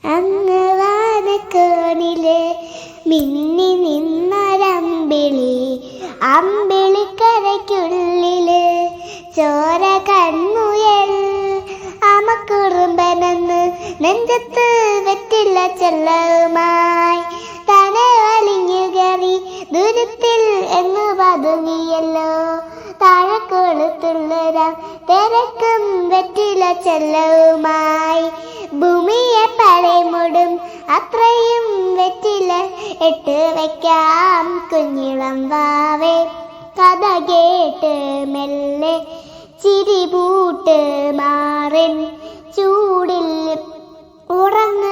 അങ്ങ് വാനക്കോണില് മിന്നി നിന്നൊരമ്പിളി, അമ്പിളിക്കരയ്ക്കുള്ളില് ചോര കൺമുയൽ. അമക്കുറുമ്പനെന്ന് നെഞ്ചത്ത് വെറ്റില്ല ചെല്ലവുമായി തന്നെ വലിഞ്ഞു കയറി ദൂരത്തിൽ എങ്ങു പതുങ്ങിയല്ലോ. താഴെ കൊളുത്തുള്ളൊരാം തിരക്കും വെറ്റില ചെല്ലവുമായി ഭൂമിയെ പടമുടും അത്രയും വെറ്റില ഇട്ട് വയ്ക്കാം കുഞ്ഞിളം വാവേ. കഥ കേട്ട് മെല്ലെ ചിരിപൂട്ട് മാറിൻ ചൂടിൽ ഉറങ്ങ